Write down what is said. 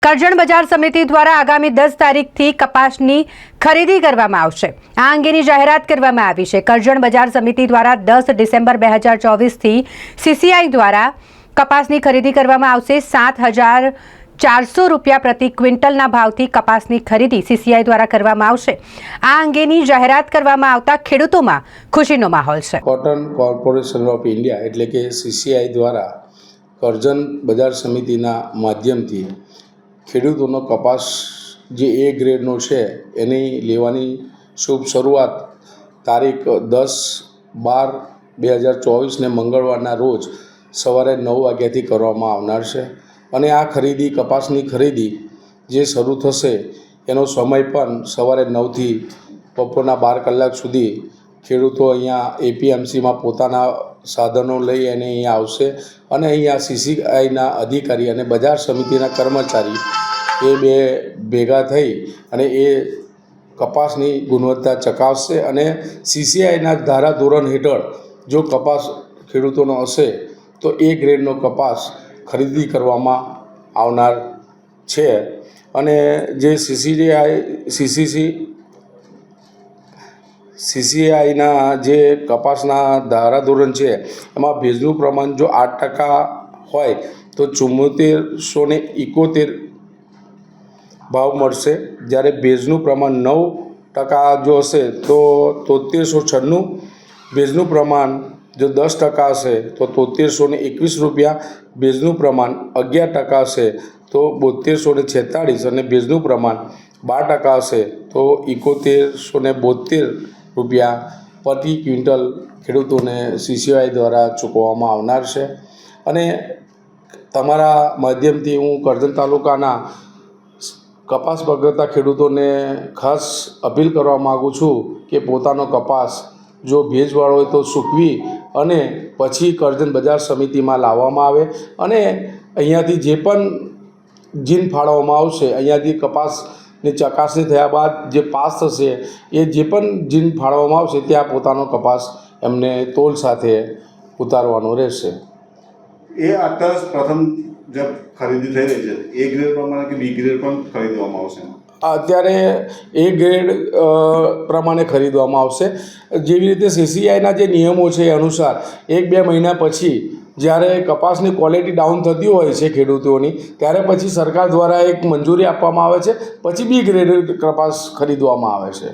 કરજણ બજાર સમિતિ દ્વારા આગામી 10 તારીખથી કપાસની ખરીદી કરવામાં આવશે। આ અંગેની જાહેરાત કરવામાં આવી છે। કરજણ બજાર સમિતિ દ્વારા 10 ડિસેમ્બર 2024થી સીસીઆઈ દ્વારા કપાસની ખરીદી કરવામાં આવશે। 7,400 રૂપિયા પ્રતિ ક્વિન્ટલના ભાવથી કપાસની ખરીદી સીસીઆઈ દ્વારા કરવામાં આવશે। આ અંગેની જાહેરાત કરવામાં આવતા ખેડૂતોમાં ખુશીનો માહોલ છે। કોટન કોર્પોરેશન ઓફ ઇન્ડિયા એટલે કે સીસીઆઈ દ્વારા કરજણ બજાર સમિતિના માધ્યમથી ખેડૂતોનો કપાસ જે એ ગ્રેડનો છે એની લેવાની શુભ શરૂઆત તારીખ 10/12/2024ને મંગળવારના રોજ સવારે 9 વાગ્યાથી કરવામાં આવનાર છે અને આ ખરીદી કપાસની ખરીદી જે શરૂ થશે એનો સમય પણ સવારે 9થી બપોરના 12 કલાક સુધી ખેડૂતો અહીંયા એપીએમસીમાં પોતાના સાધનો લઈ અને અહીંયા આવશે અને અહીંયા સીસીઆઈના અધિકારી અને બજાર સમિતિના કર્મચારી એ બે ભેગા થઈ અને એ કપાસની ગુણવત્તા ચકાસશે અને સીસીઆઈના ધારાધોરણ હેઠળ જો કપાસ ખેડૂતોનો હશે તો એ ગ્રેડનો કપાસ ખરીદી કરવામાં આવનાર છે અને જે સીસીઆઈના જે કપાસના ધારાધોરણ છે એમાં ભેજનું પ્રમાણ જો 8% હોય તો 7471 ભાવ મળશે, જ્યારે ભેજનું પ્રમાણ 9% જો હશે તો 7396, ભેજનું પ્રમાણ જો 10% હશે તો 7321 રૂપિયા, ભેજનું પ્રમાણ 11% હશે તો 7246 અને ભેજનું પ્રમાણ 12% હશે તો 7172 રૂપિયા પ્રતિ ક્વિન્ટલ ખેડૂતોને સીસીઆઈ દ્વારા ચૂકવવામાં આવનાર છે। અને તમારા માધ્યમથી હું કરજણ તાલુકાના કપાસ પકવતા ખેડૂતોને ખાસ અપીલ કરવા માગું છું કે પોતાનો કપાસ જો ભેજવાળો હોય તો સૂકવી અને પછી કરજણ બજાર સમિતિમાં લાવવામાં આવે અને અહીંયાથી જે પણ જીન ફાળવવામાં આવશે, અહીંયાથી કપાસની ચકાસણી થયા બાદ જે પાસ થશે એ જે પણ જીન ફાળવવામાં આવશે ત્યાં પોતાનો કપાસ એમને તોલ સાથે ઉતારવાનો રહેશે। એ અત્યારે પ્રથમ જે ખરીદી થઈ રહી છે એ ગ્રેડ પ્રમાણે કે બી ગ્રેડ પણ ખરીદવામાં આવશે? અત્યારે એ ગ્રેડ પ્રમાણે ખરીદવામાં આવશે। જેવી રીતે સીસીઆઈના જે નિયમો છે એ અનુસાર 1-2 મહિના પછી જ્યારે કપાસની ક્વોલિટી ડાઉન થતી હોય છે ખેડૂતોની, ત્યારે પછી સરકાર દ્વારા એક મંજૂરી આપવામાં આવે છે, પછી બી ગ્રેડ કપાસ ખરીદવામાં આવે છે।